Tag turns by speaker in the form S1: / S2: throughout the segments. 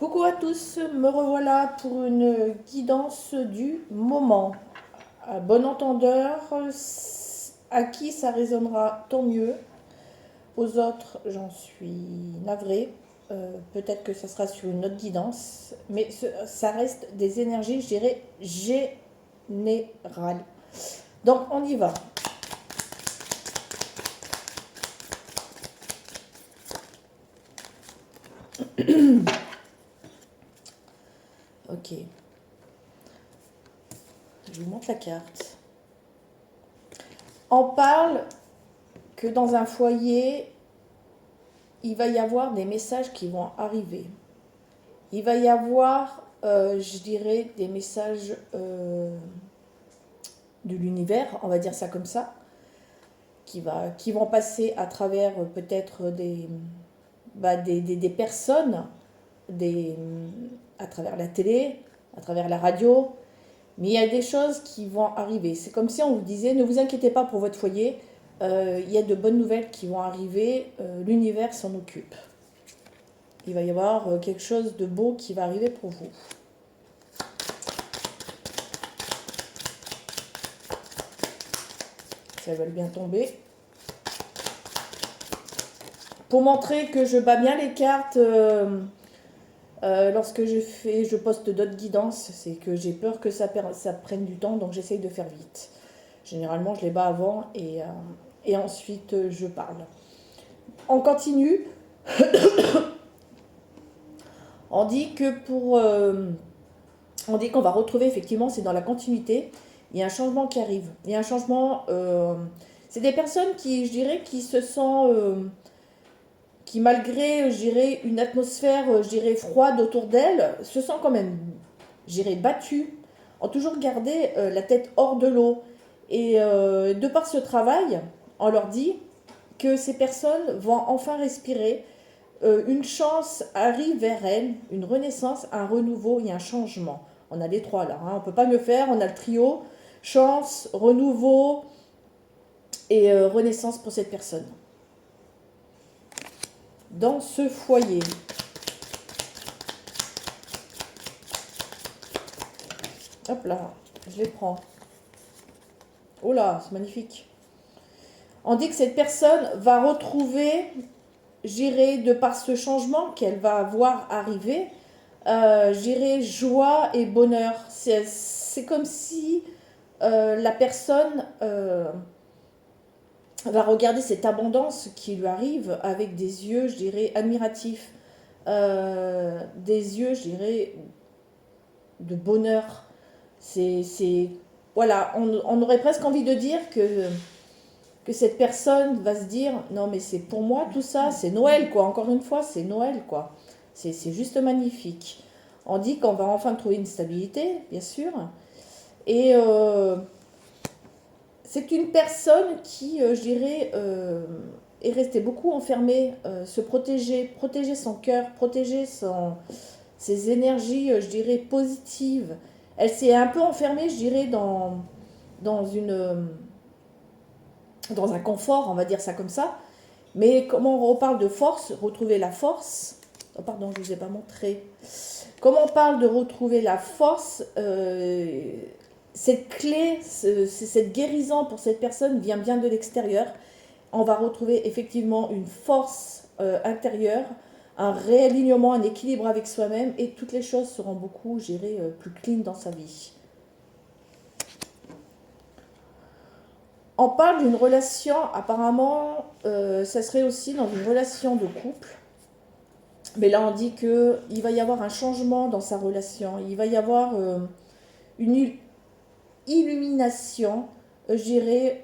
S1: Coucou à tous, me revoilà pour une guidance du moment. À bon entendeur, à qui ça résonnera tant mieux. Aux autres, j'en suis navrée. Peut-être que ça sera sur une autre guidance, mais ça reste des énergies, je dirais, générales. Donc on y va. Ok, je vous montre la carte. On parle que dans un foyer, il va y avoir des messages qui vont arriver. Il va y avoir, je dirais, des messages de l'univers, on va dire ça comme ça, qui vont passer à travers peut-être des personnes, à travers la télé, à travers la radio. Mais il y a des choses qui vont arriver. C'est comme si on vous disait, ne vous inquiétez pas pour votre foyer, il y a de bonnes nouvelles qui vont arriver, l'univers s'en occupe. Il va y avoir quelque chose de beau qui va arriver pour vous. Ça va bien tomber. Pour montrer que je bats bien les cartes lorsque je poste d'autres guidances, c'est que j'ai peur que ça prenne du temps, donc j'essaye de faire vite. Généralement, je les bats avant et ensuite je parle. On continue. On dit que on dit qu'on va retrouver, effectivement, c'est dans la continuité, il y a un changement qui arrive. Il y a un changement, c'est des personnes qui, je dirais, qui se sentent, qui malgré, je dirais, une atmosphère, je dirais, froide autour d'elles, se sentent quand même, je dirais, battues, ont toujours gardé la tête hors de l'eau. Et de par ce travail, on leur dit que ces personnes vont enfin respirer, une chance arrive vers elles, une renaissance, un renouveau et un changement. On a les trois là, hein. On ne peut pas mieux faire, on a le trio, chance, renouveau et renaissance pour cette personne. Dans ce foyer. Hop là, je les prends. Oh là, c'est magnifique. On dit que cette personne va retrouver, j'irai de par ce changement qu'elle va voir arriver, j'irai joie et bonheur. C'est comme si la personne va regarder cette abondance qui lui arrive avec des yeux, je dirais, admiratifs, des yeux, je dirais, de bonheur. Voilà, on aurait presque envie de dire que cette personne va se dire, non mais c'est pour moi tout ça, c'est Noël quoi, encore une fois, c'est Noël quoi. C'est juste magnifique. On dit qu'on va enfin trouver une stabilité, bien sûr, et c'est une personne qui, je dirais, est restée beaucoup enfermée, se protéger son cœur, protéger ses énergies, je dirais, positives. Elle s'est un peu enfermée, je dirais, dans dans un confort, on va dire ça comme ça. Mais comment on parle de force, retrouver la force. Oh, pardon, je ne vous ai pas montré. Comme on parle de retrouver la force, cette clé, cette guérison pour cette personne vient bien de l'extérieur. On va retrouver effectivement une force intérieure, un réalignement, un équilibre avec soi-même et toutes les choses seront beaucoup gérées plus clean dans sa vie. On parle d'une relation, apparemment, ça serait aussi dans une relation de couple. Mais là, on dit qu'il va y avoir un changement dans sa relation. Il va y avoir une illumination, je dirais,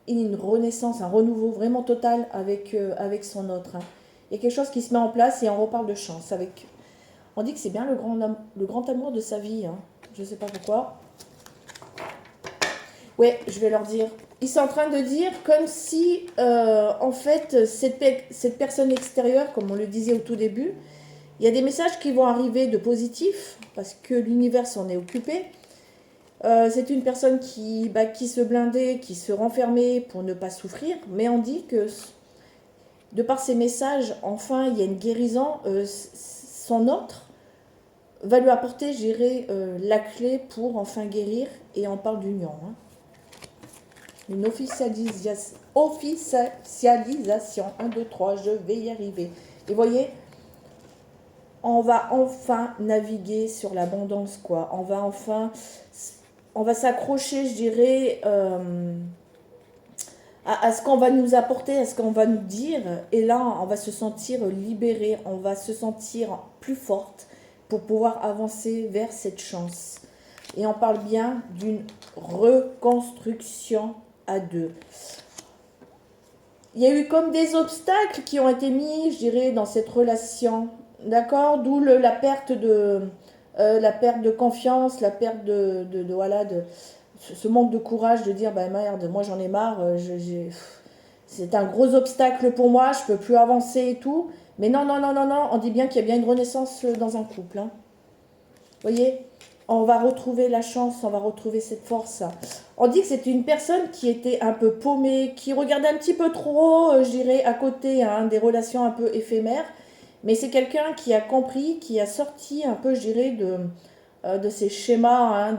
S1: une renaissance, un renouveau vraiment total avec son autre. Il y a quelque chose qui se met en place et on reparle de chance. On dit que c'est bien le grand amour de sa vie. Hein. Je ne sais pas pourquoi. Ouais, je vais leur dire. Ils sont en train de dire comme si, en fait, cette personne extérieure, comme on le disait au tout début, il y a des messages qui vont arriver de positifs, parce que l'univers s'en est occupé. C'est une personne qui se blindait, qui se renfermait pour ne pas souffrir, mais on dit que, de par ces messages, enfin, il y a une guérison. son autre va lui apporter, je dirais, la clé pour enfin guérir. Et on parle d'union. Hein. Une officialisation. 1, 2, 3, je vais y arriver. Et voyez, on va enfin naviguer sur l'abondance, quoi. On va s'accrocher, je dirais, à ce qu'on va nous apporter, à ce qu'on va nous dire. Et là, on va se sentir libéré, on va se sentir plus forte pour pouvoir avancer vers cette chance. Et on parle bien d'une reconstruction à deux. Il y a eu comme des obstacles qui ont été mis, je dirais, dans cette relation. D'accord? D'où la perte de confiance, la perte voilà, ce manque de courage de dire, bah merde, moi j'en ai marre, c'est un gros obstacle pour moi, je peux plus avancer et tout. Mais non, non, non, non, non, on dit bien qu'il y a bien une renaissance dans un couple. Hein. Vous voyez? On va retrouver la chance, on va retrouver cette force. On dit que c'est une personne qui était un peu paumée, qui regardait un petit peu trop, je dirais, à côté hein, des relations un peu éphémères. Mais c'est quelqu'un qui a compris, qui a sorti un peu, je dirais, de ces schémas. Hein,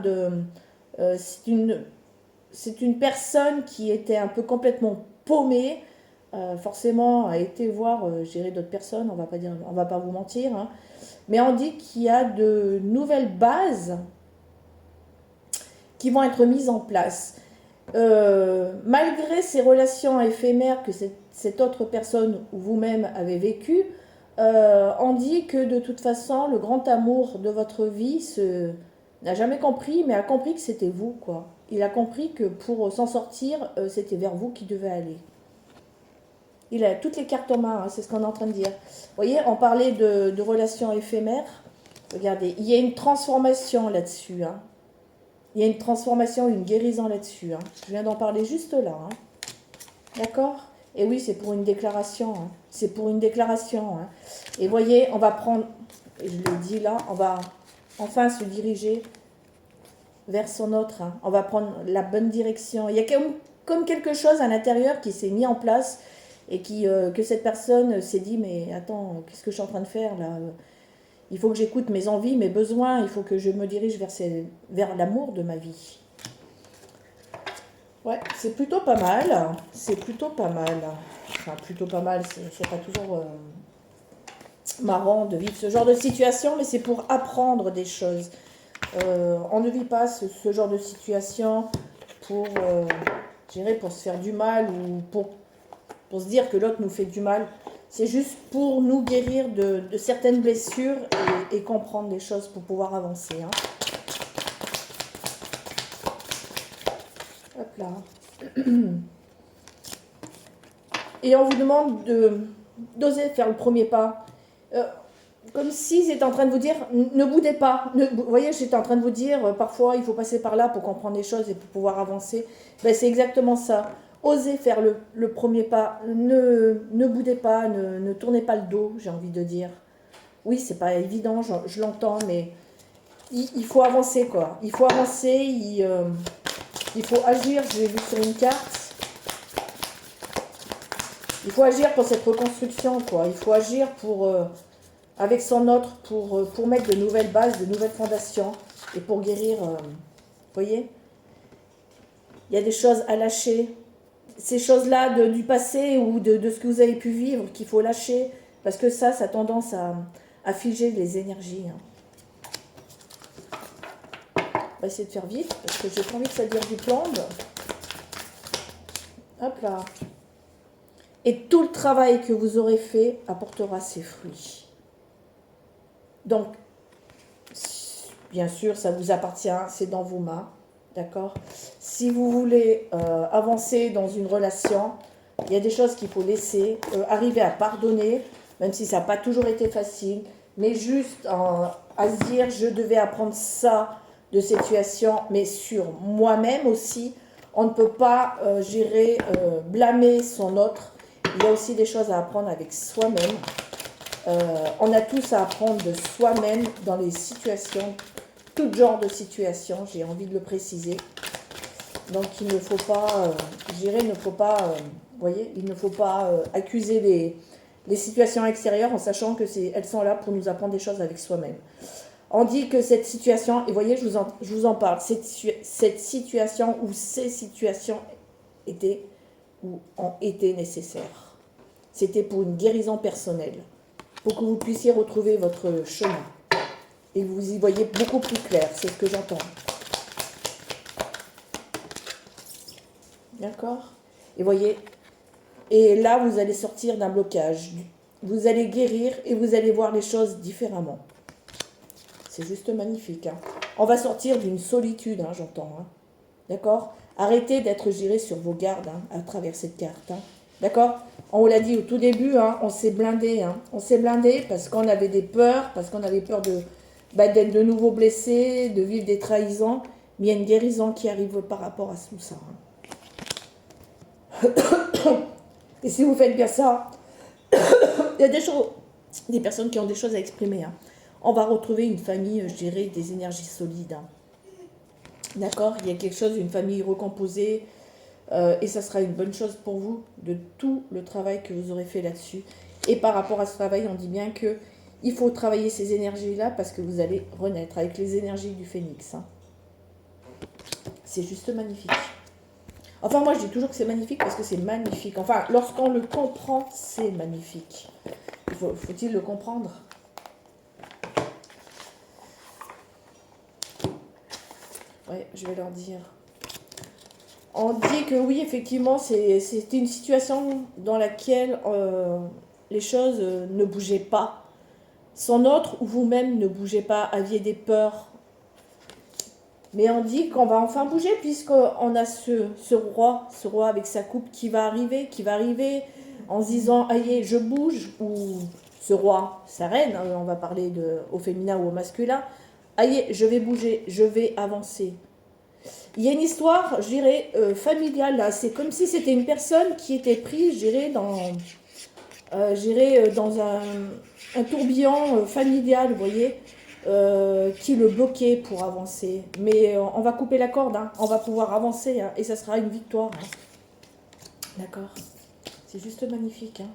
S1: c'est une personne qui était un peu complètement paumée. Forcément, a été voir, je dirais, d'autres personnes, on va pas vous mentir. Hein. Mais on dit qu'il y a de nouvelles bases qui vont être mises en place. Malgré ces relations éphémères que cette autre personne ou vous-même avez vécues, on dit que de toute façon, le grand amour de votre vie n'a jamais compris, mais a compris que c'était vous, quoi. Il a compris que pour s'en sortir, c'était vers vous qu'il devait aller. Il a toutes les cartes en main, hein, c'est ce qu'on est en train de dire. Vous voyez, on parlait de relations éphémères. Regardez, il y a une transformation là-dessus. Hein. Il y a une transformation, une guérison là-dessus. Hein. Je viens d'en parler juste là. Hein. D'accord? Et oui, c'est pour une déclaration. Hein. C'est pour une déclaration. Hein. Et voyez, on va prendre, je le dis là, on va enfin se diriger vers son autre. Hein. On va prendre la bonne direction. Il y a comme quelque chose à l'intérieur qui s'est mis en place et que cette personne s'est dit, mais attends, qu'est-ce que je suis en train de faire là? Il faut que j'écoute mes envies, mes besoins, il faut que je me dirige vers l'amour de ma vie. Ouais, c'est plutôt pas mal. C'est plutôt pas mal. Enfin, plutôt pas mal, c'est pas toujours marrant de vivre ce genre de situation, mais c'est pour apprendre des choses. On ne vit pas ce genre de situation pour, je dirais, pour se faire du mal ou pour se dire que l'autre nous fait du mal. C'est juste pour nous guérir de certaines blessures et comprendre des choses pour pouvoir avancer. Hein. Hop là. Et on vous demande d'oser faire le premier pas. Comme si c'était en train de vous dire, ne boudez pas. Vous voyez, j'étais en train de vous dire, parfois il faut passer par là pour comprendre les choses et pour pouvoir avancer. Ben, c'est exactement ça. Osez faire le premier pas. Ne boudez pas, ne tournez pas le dos, j'ai envie de dire. Oui, c'est pas évident, je l'entends, mais il faut avancer, quoi. Il faut avancer, il faut agir. Je l'ai vu sur une carte. Il faut agir pour cette reconstruction, quoi. Il faut agir avec son autre pour mettre de nouvelles bases, de nouvelles fondations et pour guérir. Vous voyez, il y a des choses à lâcher. Ces choses-là du passé ou de ce que vous avez pu vivre qu'il faut lâcher parce que ça a tendance à figer les énergies. Hein. On va essayer de faire vite parce que j'ai pas envie que ça dure du plombe. Hop là. Et tout le travail que vous aurez fait apportera ses fruits. Donc, bien sûr, ça vous appartient, c'est dans vos mains. D'accord? Si vous voulez avancer dans une relation, il y a des choses qu'il faut laisser, arriver à pardonner, même si ça n'a pas toujours été facile, mais juste à se dire, je devais apprendre ça de cette situation, mais sur moi-même aussi. On ne peut pas blâmer son autre. Il y a aussi des choses à apprendre avec soi-même. On a tous à apprendre de soi-même dans les situations, tout genre de situations, j'ai envie de le préciser. Donc il ne faut pas, vous voyez, il ne faut pas accuser les situations extérieures en sachant que elles sont là pour nous apprendre des choses avec soi-même. On dit que cette situation, et voyez, je vous en parle, cette situation ou ces situations étaient ou ont été nécessaires. C'était pour une guérison personnelle, pour que vous puissiez retrouver votre chemin et que vous y voyez beaucoup plus clair, c'est ce que j'entends. D'accord? Et voyez, et là vous allez sortir d'un blocage, vous allez guérir et vous allez voir les choses différemment. C'est juste magnifique. Hein. On va sortir d'une solitude, hein, j'entends. Hein. D'accord? Arrêtez d'être géré sur vos gardes hein, à travers cette carte. Hein. D'accord? On l'a dit au tout début, hein, on s'est blindé. Hein. On s'est blindé parce qu'on avait des peurs, parce qu'on avait peur d'être de nouveau blessé, de vivre des trahisons. Mais il y a une guérison qui arrive par rapport à tout ça. Hein. Et si vous faites bien ça, il y a des personnes qui ont des choses à exprimer. Hein. On va retrouver une famille, je dirais, des énergies solides. Hein. D'accord? Il y a quelque chose, une famille recomposée, et ça sera une bonne chose pour vous, de tout le travail que vous aurez fait là-dessus. Et par rapport à ce travail, on dit bien que il faut travailler ces énergies-là parce que vous allez renaître avec les énergies du phénix. Hein. C'est juste magnifique. Enfin, moi, je dis toujours que c'est magnifique parce que c'est magnifique. Enfin, lorsqu'on le comprend, c'est magnifique. Faut-il le comprendre? Oui, je vais leur dire. On dit que oui, effectivement, c'est une situation dans laquelle les choses ne bougeaient pas. Son autre ou vous-même ne bougez pas, aviez des peurs. Mais on dit qu'on va enfin bouger puisqu'on a ce roi avec sa coupe qui va arriver en se disant, aïe, je bouge, ou ce roi, sa reine, on va parler au féminin ou au masculin, aïe, je vais bouger, je vais avancer. Il y a une histoire, je dirais, familiale, là. C'est comme si c'était une personne qui était prise, je dirais, dans un tourbillon familial, vous voyez, qui le bloquait pour avancer. Mais on va couper la corde, hein. On va pouvoir avancer, hein, et ça sera une victoire. Hein. D'accord? C'est juste magnifique, hein.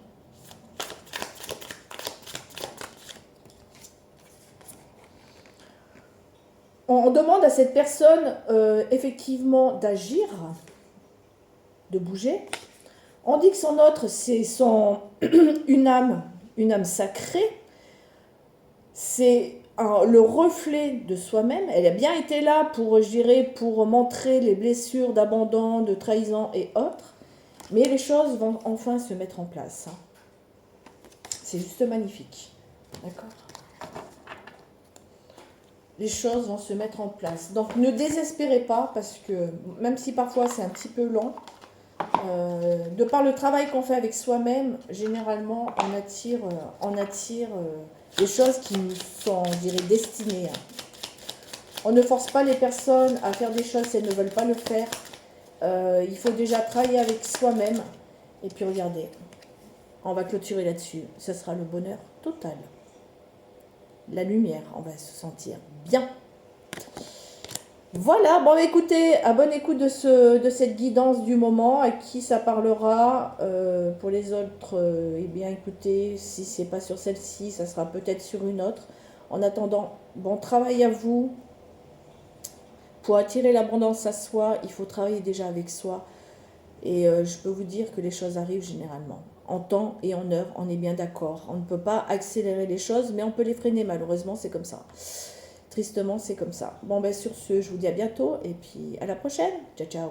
S1: On demande à cette personne, effectivement, d'agir, de bouger. On dit que son autre, c'est une âme sacrée. C'est le reflet de soi-même. Elle a bien été là pour, je dirais, pour montrer les blessures d'abandon, de trahison et autres. Mais les choses vont enfin se mettre en place. Hein. C'est juste magnifique. D'accord? Les choses vont se mettre en place. Donc ne désespérez pas parce que même si parfois c'est un petit peu long, de par le travail qu'on fait avec soi-même, généralement on attire des choses qui nous sont, je dirais, destinées. On ne force pas les personnes à faire des choses si elles ne veulent pas le faire. Il faut déjà travailler avec soi-même. Et puis regardez, on va clôturer là-dessus. Ce sera le bonheur total. La lumière, on va se sentir bien. Voilà, bon écoutez, à bonne écoute de cette guidance du moment, à qui ça parlera. Pour les autres, eh bien écoutez, si c'est pas sur celle-ci, ça sera peut-être sur une autre. En attendant, bon travail à vous. Pour attirer l'abondance à soi, il faut travailler déjà avec soi. Et je peux vous dire que les choses arrivent généralement. En temps et en heure, on est bien d'accord. On ne peut pas accélérer les choses, mais on peut les freiner, malheureusement, c'est comme ça. Tristement, c'est comme ça. Bon, ben sur ce, je vous dis à bientôt et puis à la prochaine. Ciao, ciao.